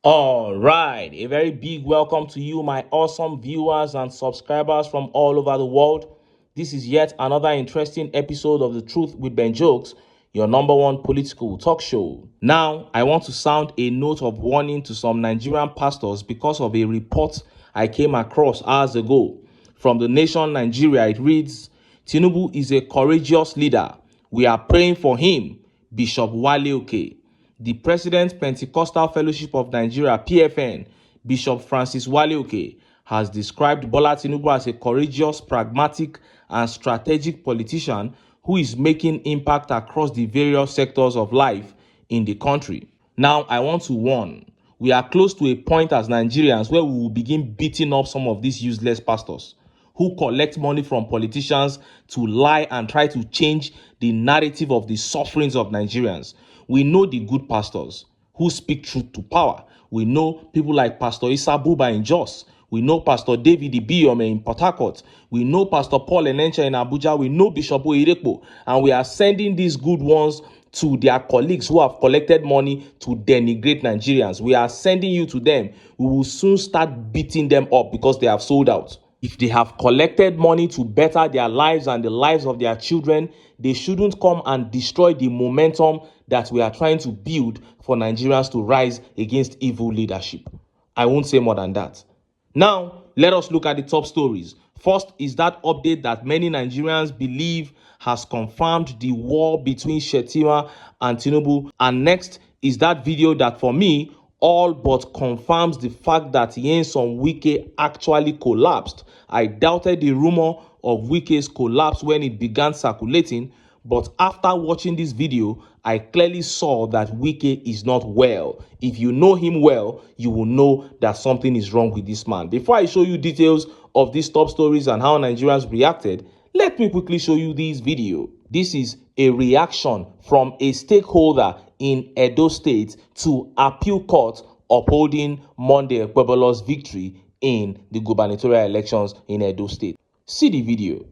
All right, a very big welcome to you, my awesome viewers and subscribers from all over the world. This is yet another interesting episode of The Truth with Ben Jokes, your number one political talk show. Now, I want to sound a note of warning to some Nigerian pastors because of a report I came across hours ago. From The Nation Nigeria, it reads, Tinubu is a courageous leader. We are praying for him. Bishop Wale Oke. The President Pentecostal Fellowship of Nigeria, PFN, Bishop Francis Wale Oke, has described Bola Tinubu as a courageous, pragmatic, and strategic politician who is making impact across the various sectors of life in the country. Now, I want to warn, we are close to a point as Nigerians where we will begin beating up some of these useless pastors who collect money from politicians to lie and try to change the narrative of the sufferings of Nigerians. We know the good pastors who speak truth to power. We know people like Pastor Issa Buba in Jos. We know Pastor David Ibiyome in Port Harcourt. We know Pastor Paul Enenche in Abuja. We know Bishop Oyedepo. And we are sending these good ones to their colleagues who have collected money to denigrate Nigerians. We are sending you to them. We will soon start beating them up because they have sold out. If they have collected money to better their lives and the lives of their children, they shouldn't come and destroy the momentum that we are trying to build for Nigerians to rise against evil leadership. I won't say more than that. Now, let us look at the top stories. First is that update that many Nigerians believe has confirmed the war between Shettima and Tinubu. And next is that video that, for me, all but confirms the fact that Nyesom Wike actually collapsed. I doubted the rumor of Wike's collapse when it began circulating, but after watching this video, I clearly saw that Wike is not well. If you know him well, you will know that something is wrong with this man. Before I show you details of these top stories and how Nigerians reacted, let me quickly show you this video. This is a reaction from a stakeholder in Edo State to appeal court upholding Monday Ekpebolo's victory in the gubernatorial elections in Edo State. See the video.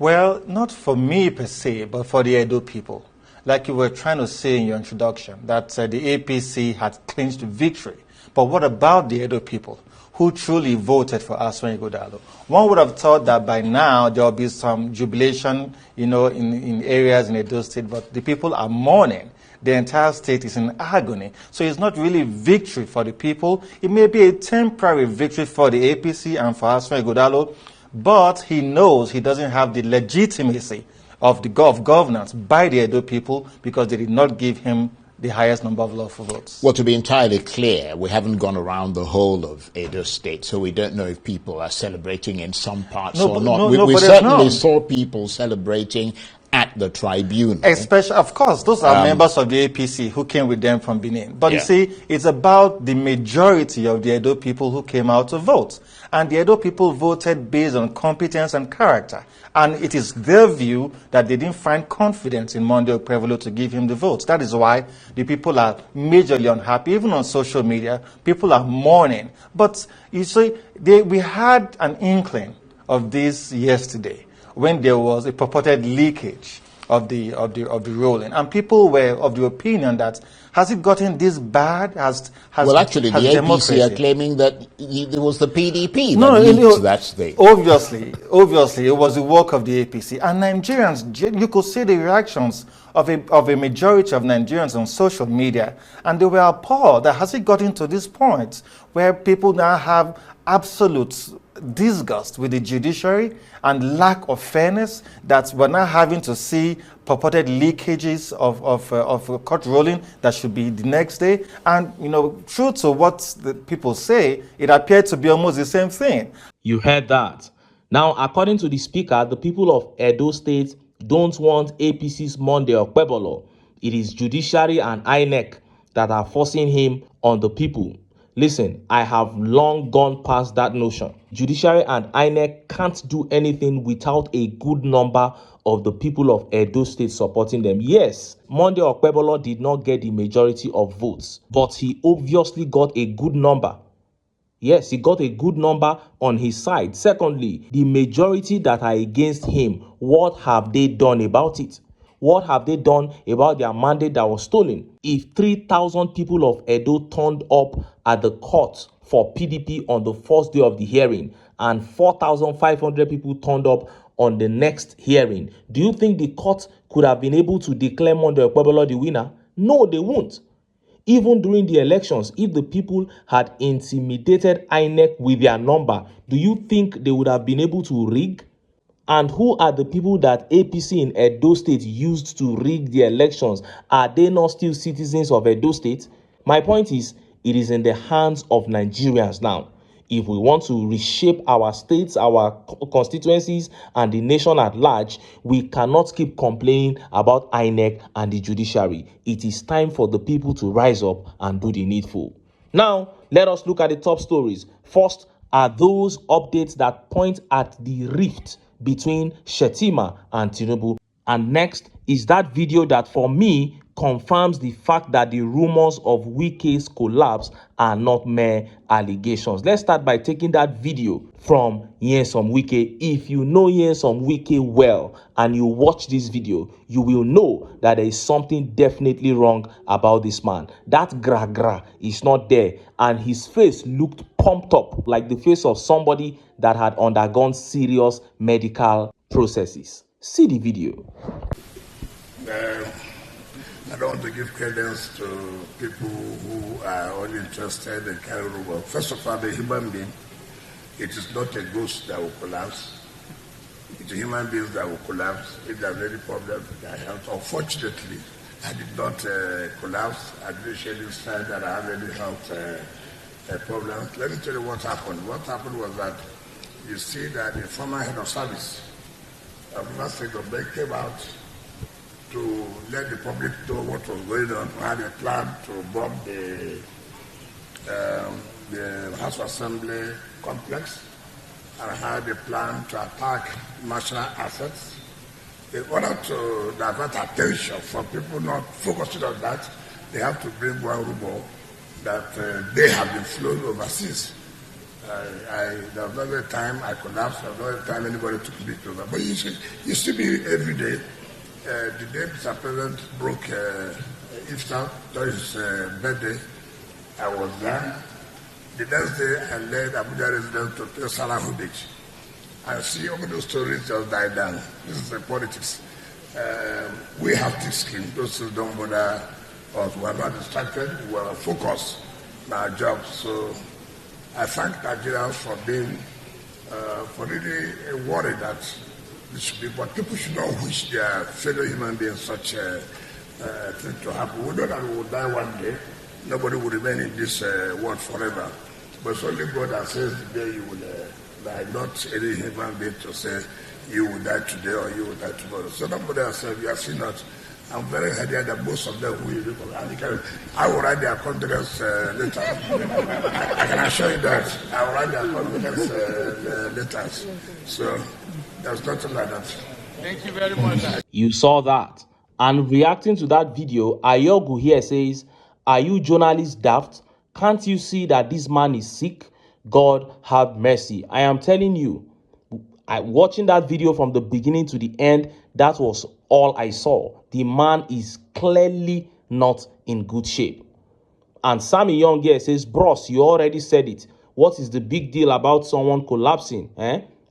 Well, not for me per se, but for the Edo people. Like you were trying to say in your introduction, that the APC had clinched victory. But what about the Edo people who truly voted for Aswan Ighodalo? One would have thought that by now there will be some jubilation, in areas in Edo State, but the people are mourning. The entire state is in agony. So it's not really victory for the people. It may be a temporary victory for the APC and for Aswan Ighodalo, but he knows he doesn't have the legitimacy of governance by the Edo people because they did not give him the highest number of lawful votes. Well, to be entirely clear, we haven't gone around the whole of Edo State, so we don't know if people are celebrating in some parts or not. We certainly saw people celebrating at the tribunal. Especially, of course, those are members of the APC who came with them from Benin. But you see, it's about the majority of the Edo people who came out to vote. And the Edo people voted based on competence and character. And it is their view that they didn't find confidence in Monday Okpebolo to give him the votes. That is why the people are majorly unhappy. Even on social media, people are mourning. But you see, we had an inkling of this yesterday when there was a purported leakage of the ruling, and people were of the opinion that has it gotten this bad? Well, actually, the APC are claiming that it was the PDP that leaked that state. Obviously, it was the work of the APC. And Nigerians, you could see the reactions of a majority of Nigerians on social media, and they were appalled that has it gotten to this point where people now have absolute disgust with the judiciary and lack of fairness, that we're now having to see purported leakages of court ruling that should be the next day. And, true to what the people say, it appeared to be almost the same thing. You heard that. Now, according to the speaker, the people of Edo State don't want APC's Monday Okpebolo. It is judiciary and INEC that are forcing him on the people. Listen, I have long gone past that notion. Judiciary and INEC can't do anything without a good number of the people of Edo State supporting them. Yes, Monday Okpebolo did not get the majority of votes, but he obviously got a good number. Yes, he got a good number on his side. Secondly, the majority that are against him, what have they done about it? What have they done about their mandate that was stolen? If 3,000 people of Edo turned up at the court for PDP on the first day of the hearing and 4,500 people turned up on the next hearing, do you think the court could have been able to declare Monday Okpebholo the winner? No, they won't. Even during the elections, if the people had intimidated INEC with their number, do you think they would have been able to rig? And who are the people that APC in Edo State used to rig the elections? Are they not still citizens of Edo State? My point is, it is in the hands of Nigerians now. If we want to reshape our states, our constituencies, and the nation at large, we cannot keep complaining about INEC and the judiciary. It is time for the people to rise up and do the needful. Now, let us look at the top stories. First are those updates that point at the rift between Shettima and Tinubu. And next is that video that, for me, confirms the fact that the rumors of Wike's collapse are not mere allegations. Let's start by taking that video from Nyesom Wike. If you know Nyesom Wike well and you watch this video, you will know that there is something definitely wrong about this man. That gra is not there, and his face looked pumped up like the face of somebody that had undergone serious medical processes. See the video. I don't want to give credence to people who are only interested in carrying rumors. First of all, the human being, it is not a ghost that will collapse. It's a human being that will collapse if there's any problem with their health. Unfortunately, I did not collapse. I didn't show any sign that I have any health problems. Let me tell you what happened. What happened was that you see that the former head of service of Master Government came out to let the public know what was going on. We had a plan to bomb the House Assembly complex, and had a plan to attack national assets. In order to divert attention from people not focusing on that, they have to bring one rumor that they have been flown overseas. There was not a time I collapsed, there was not a time anybody took me to that. But you see me every day. The day Mr. President broke Iftar during his birthday, I was there. The next day, I led Abuja residents to pay Salah homage. I see all those stories just die down. This is the politics. We have thick skin. Those who don't bother us. We are not distracted. We are focused on our jobs. So I thank Nigerians for being really worried that this should be, but people should not wish their fellow human beings such a thing to happen. We know that we will die one day. Nobody will remain in this world forever. But it's only God that says the day you will die, not any human being to say you will die today or you will die tomorrow. So nobody has said, you have seen that. I'm very happy that most of them will. I will write their condolence letter. I can assure you that. I will write their condolence letters. So there's nothing like that. Thank you very much. You saw that. And reacting to that video, Ayogu here says, are you journalists daft? Can't you see that this man is sick? God have mercy. I am telling you, watching that video from the beginning to the end, that was all I saw. The man is clearly not in good shape. And Sammy Young here says, bros, you already said it. What is the big deal about someone collapsing?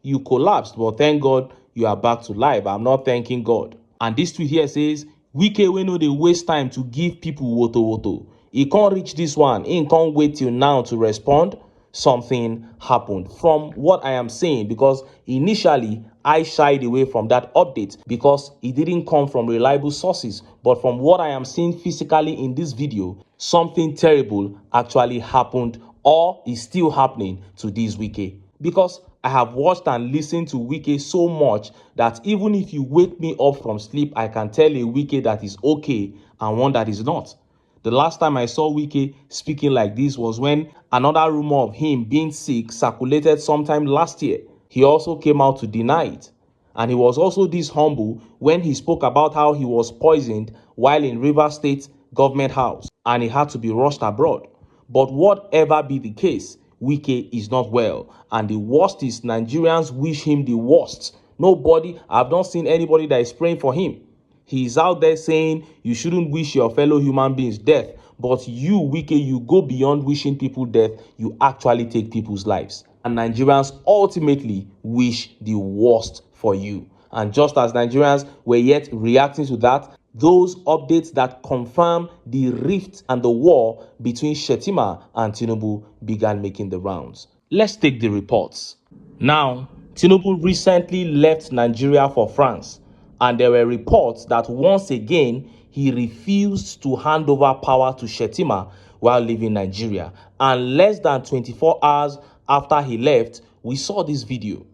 You collapsed, but thank God you are back to life. I'm not thanking God. And this tweet here says, Wike we know they waste time to give people woto. He can't reach this one. He can't wait till now to respond. Something happened from what I am saying, because initially I shied away from that update because it didn't come from reliable sources. But from what I am seeing physically in this video, something terrible actually happened or is still happening to this Wike. Because I have watched and listened to Wike so much that even if you wake me up from sleep, I can tell a Wike that is okay and one that is not. The last time I saw Wike speaking like this was when another rumor of him being sick circulated sometime last year. He also came out to deny it. And he was also this humble when he spoke about how he was poisoned while in Rivers State government house and he had to be rushed abroad. But whatever be the case, Wike is not well. And the worst is Nigerians wish him the worst. I've not seen anybody that is praying for him. He's out there saying you shouldn't wish your fellow human beings death. But you, Wike, you go beyond wishing people death. You actually take people's lives. And Nigerians ultimately wish the worst for you. And just as Nigerians were yet reacting to that, those updates that confirm the rift and the war between Shettima and Tinubu began making the rounds. Let's take the reports. Now, Tinubu recently left Nigeria for France, and there were reports that once again he refused to hand over power to Shettima while leaving Nigeria. And less than 24 hours after he left, we saw this video.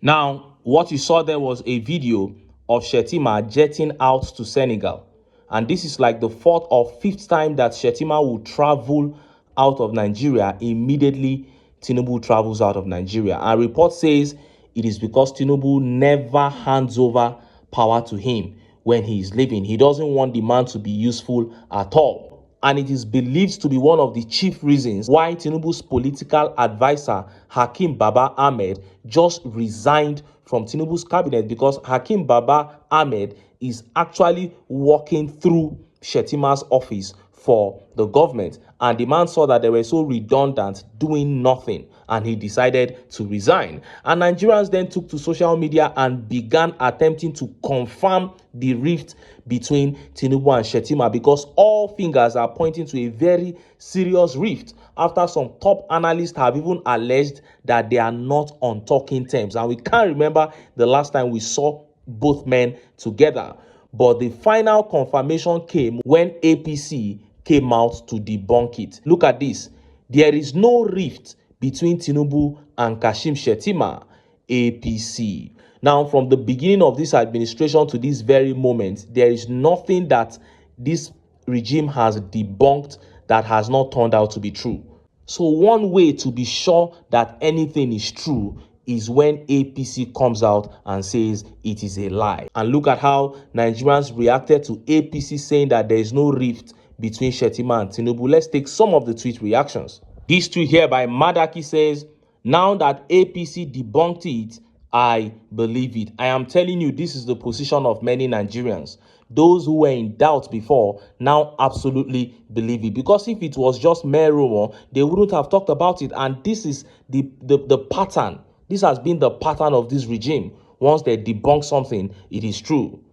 Now, what you saw there was a video of Shettima jetting out to Senegal. And this is like the fourth or fifth time that Shettima will travel out of Nigeria immediately Tinubu travels out of Nigeria. And report says it is because Tinubu never hands over power to him when he is leaving. He doesn't want the man to be useful at all. And it is believed to be one of the chief reasons why Tinubu's political advisor, Hakim Baba Ahmed, just resigned from Tinubu's cabinet, because Hakim Baba Ahmed is actually walking through Shettima's office for the government. And the man saw that they were so redundant, doing nothing, and he decided to resign. And Nigerians then took to social media and began attempting to confirm the rift between Tinubu and Shettima, because all fingers are pointing to a very serious rift after some top analysts have even alleged that they are not on talking terms. And we can't remember the last time we saw both men together. But the final confirmation came when APC came out to debunk it. Look at this. There is no rift between Tinubu and Kashim Shettima, APC. Now, from the beginning of this administration to this very moment, there is nothing that this regime has debunked that has not turned out to be true. So one way to be sure that anything is true is when APC comes out and says it is a lie. And look at how Nigerians reacted to APC saying that there is no rift between Shettima and Tinubu. Let's take some of the tweet reactions. This tweet here by Madaki says, now that APC debunked it, I believe it. I am telling you, this is the position of many Nigerians. Those who were in doubt before now absolutely believe it. Because if it was just mere rumor, they wouldn't have talked about it. And this is the pattern. This has been the pattern of this regime. Once they debunk something, it is true.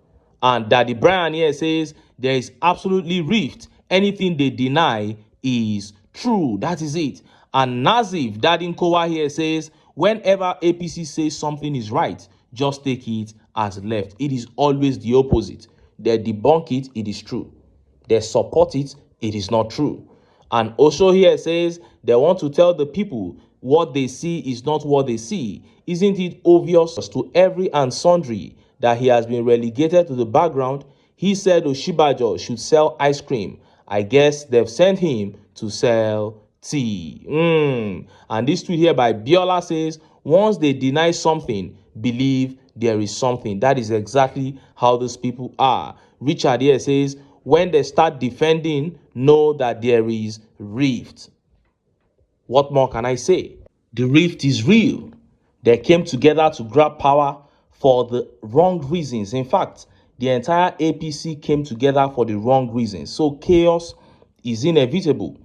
And Daddy Brian here says there is absolutely rift. Anything they deny is true. That is it. And Nazif Dadin Kowa here says, whenever APC says something is right, just take it as left. It is always the opposite. They debunk it, it is true. They support it, it is not true. And Osho here says they want to tell the people what they see is not what they see. Isn't it obvious to every and sundry that he has been relegated to the background? He said Oshibajo should sell ice cream. I guess they've sent him to sell tea. And this tweet here by Biola says, once they deny something, believe there is something. That is exactly how those people are. Richard here says, when they start defending, know that there is rift. What more can I say? The rift is real. They came together to grab power for the wrong reasons. In fact, the entire APC came together for the wrong reasons. So chaos is inevitable.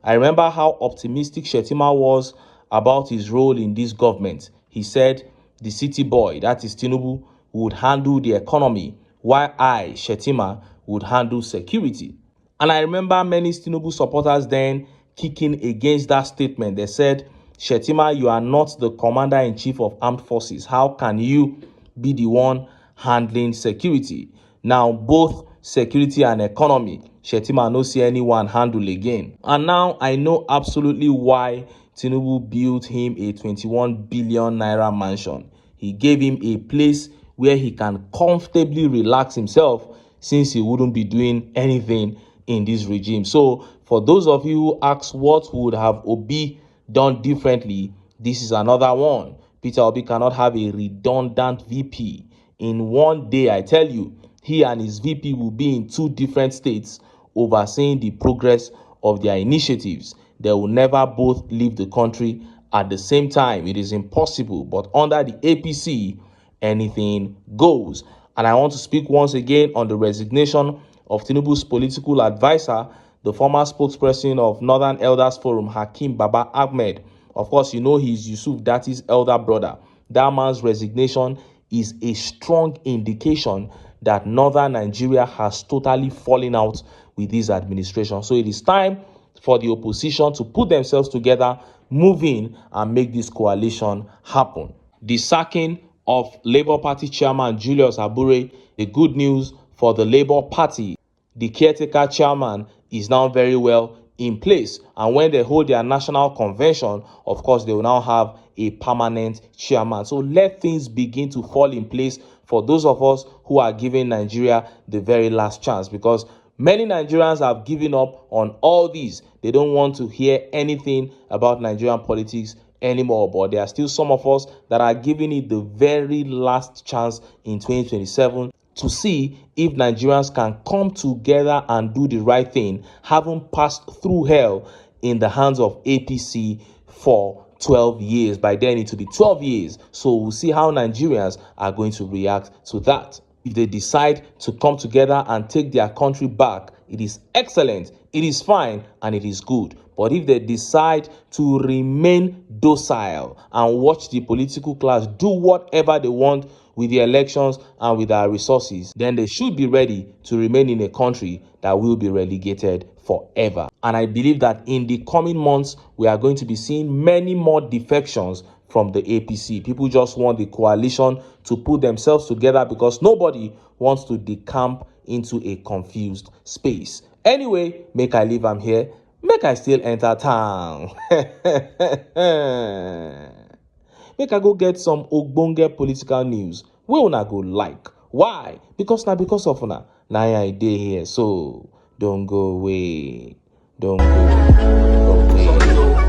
I remember how optimistic Shettima was about his role in this government. He said the city boy, that is Tinubu, would handle the economy, while I, Shettima, would handle security. And I remember many Tinubu supporters then kicking against that statement. They said, Shettima, you are not the commander-in-chief of armed forces. How can you be the one handling security? Now, both security and economy, Shettima no see anyone handle again. And now I know absolutely why Tinubu built him a 21 billion naira mansion. He gave him a place where he can comfortably relax himself, since he wouldn't be doing anything in this regime. So for those of you who ask what would have Obi done differently, this is another one. Peter Obi cannot have a redundant VP. In one day, I tell you, he and his VP will be in two different states overseeing the progress of their initiatives. They will never both leave the country at the same time. It is impossible. But under the APC, anything goes. And I want to speak once again on the resignation of Tinubu's political advisor, the former spokesperson of Northern Elders Forum, Hakeem Baba Ahmed. Of course, you know he's Yusuf Dati's elder brother. That man's resignation is a strong indication that Northern Nigeria has totally fallen out with this administration. So it is time for the opposition to put themselves together, move in, and make this coalition happen. The sacking of Labour Party chairman Julius Abure, the good news for the Labour Party. The caretaker chairman is now very well in place, and when they hold their national convention, of course, they will now have a permanent chairman. So let things begin to fall in place for those of us who are giving Nigeria the very last chance, because many Nigerians have given up on all these. They don't want to hear anything about Nigerian politics anymore, but there are still some of us that are giving it the very last chance in 2027 to see if Nigerians can come together and do the right thing, having passed through hell in the hands of APC for 12 years. By then it will be 12 years. So we'll see how Nigerians are going to react to that. If they decide to come together and take their country back, it is excellent, it is fine, and it is good. But if they decide to remain docile and watch the political class do whatever they want with the elections and with our resources, then they should be ready to remain in a country that will be relegated forever. And I believe that in the coming months, we are going to be seeing many more defections from the APC. People just want the coalition to put themselves together because nobody wants to decamp into a confused space. Anyway, make I leave am here. Make I still enter town. Make I go get some ogbonge political news wey una go like. Why? Because of una. Na I dey here, so don't go away. Don't go away.